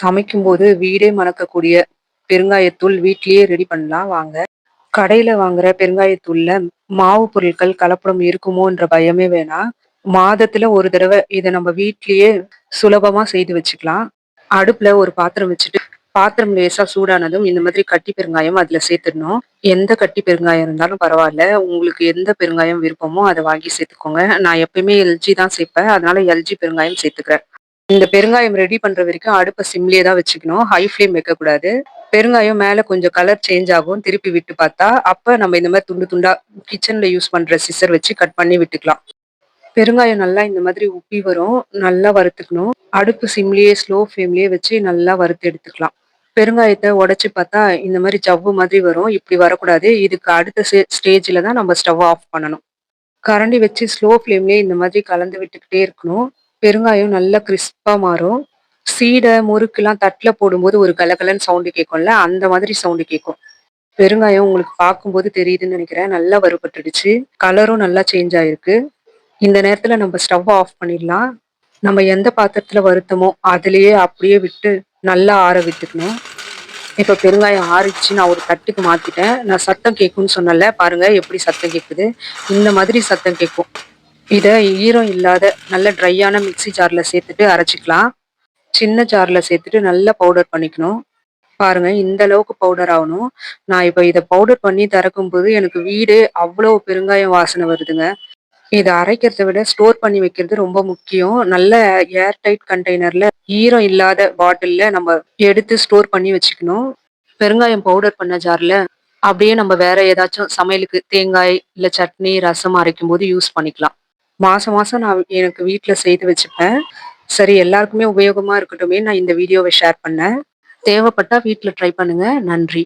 சமைக்கும்போது வீடே மணக்கக்கூடிய பெருங்காயத்தூள் வீட்லயே ரெடி பண்ணலாம் வாங்க. கடையில வாங்குற பெருங்காயத்தூள்ல மாவு பொருட்கள் கலப்படம் இருக்குமோன்ற பயமே வேணாம். மாதத்துல ஒரு தடவை இத நம்ம வீட்லயே சுலபமா செய்து வச்சுக்கலாம். அடுப்புல ஒரு பாத்திரம் வச்சுட்டு, பாத்திரம் லேசா சூடானதும் இந்த மாதிரி கட்டி பெருங்காயம் அதுல சேர்த்துடணும். எந்த கட்டி பெருங்காயம் இருந்தாலும் பரவாயில்ல. உங்களுக்கு எந்த பெருங்காயம் விருப்பமோ அத வாங்கி சேர்த்துக்கோங்க. நான் எப்பயுமே எல்ஜி தான் சேர்ப்பேன். அதனால எல்ஜி பெருங்காயம் சேர்த்துக்கிறேன். இந்த பெருங்காயம் ரெடி பண்ற வரைக்கும் அடுப்ப சிம்லயே தான் வச்சுக்கணும். ஹை ஃப்ளேம் வைக்கக்கூடாது. பெருங்காயம் மேல கொஞ்சம் கலர் சேஞ்ச் ஆகும். திருப்பி விட்டு பார்த்தா, அப்ப நம்ம இந்த மாரி துண்டு துண்டா கிச்சன்ல யூஸ் பண்ற சிசர் வச்சு கட் பண்ணி விட்டுக்கலாம். பெருங்காயம் நல்லா இந்த மாதிரி உப்பி வரும். நல்லா வறுத்துக்கணும். அடுப்பு சிம்லயே ஸ்லோ ஃப்ளேம்லயே வச்சு நல்லா வறுத்து எடுத்துக்கலாம். பெருங்காயத்த உடைச்சு பார்த்தா, இந்த மாரி ஜவ்வு மாதிரி வரும். இப்படி வரக்கூடாது. இதுக்கு அடுத்த ஸ்டேஜ்ல தான் நம்ம ஸ்டவ் ஆஃப் பண்ணணும். கரண்டி வச்சு ஸ்லோ ஃப்ளேம்லயே இந்த மாதிரி கலந்து விட்டுக்கிட்டே இருக்கணும். பெருங்காயம் நல்லா கிறிஸ்பா மாறும். சீடை, முறுக்குலாம் தட்டுல போடும்போது ஒரு கலகலன்னு சவுண்ட் கேட்கும்ல, அந்த மாதிரி சவுண்ட் கேட்கும். பெருங்காயம் உங்களுக்கு பார்க்கும்போது தெரியுதுன்னு நினைக்கிறேன். நல்லா வறுபட்டுடுச்சு. கலரும் நல்லா சேஞ்ச் ஆயிருக்கு. இந்த நேரத்துல நம்ம ஸ்டவ் ஆஃப் பண்ணிடலாம். நம்ம எந்த பாத்திரத்துல வறுத்தோமோ அதுலயே அப்படியே விட்டு நல்லா ஆற விட்டுக்கணும். இப்ப பெருங்காயம் ஆறிடுச்சு. நான் ஒரு தட்டுக்கு மாத்திட்டேன். நான் சத்தம் கேட்கும்னு சொன்னேன்ல, பாருங்க எப்படி சத்தம் கேட்குது. இந்த மாதிரி சத்தம் கேட்கும். இத ஈரம் இல்லாத நல்ல ட்ரையான மிக்ஸி ஜார்ல சேர்த்துட்டு அரைச்சுக்கலாம். சின்ன ஜார்ல சேர்த்துட்டு நல்லா பவுடர் பண்ணிக்கணும். பாருங்க இந்த அளவுக்கு பவுடர் ஆகணும். நான் இப்ப இத பவுடர் பண்ணி திறக்கும்போது எனக்கு வீடே அவ்வளோ பெருங்காயம் வாசனை வருதுங்க. இத அரைக்கிறத விட ஸ்டோர் பண்ணி வைக்கிறது ரொம்ப முக்கியம். நல்ல ஏர் டைட் கண்டெய்னர்ல ஈரம் இல்லாத பாட்டில்ல நம்ம எடுத்து ஸ்டோர் பண்ணி வச்சுக்கணும். பெருங்காயம் பவுடர் பண்ண ஜார்ல அப்படியே நம்ம வேற ஏதாச்சும் சமையலுக்கு தேங்காய், இல்ல சட்னி, ரசம் அரைக்கும்போது யூஸ் பண்ணிக்கலாம். மாசம் மாசம் நான் எனக்கு வீட்ல செய்து வச்சுப்பேன். சரி எல்லாருக்குமே உபயோகமா இருக்கட்டுமே நான் இந்த வீடியோவ ஷேர் பண்ணேன். தேவைப்பட்டா வீட்ல ட்ரை பண்ணுங்க. நன்றி.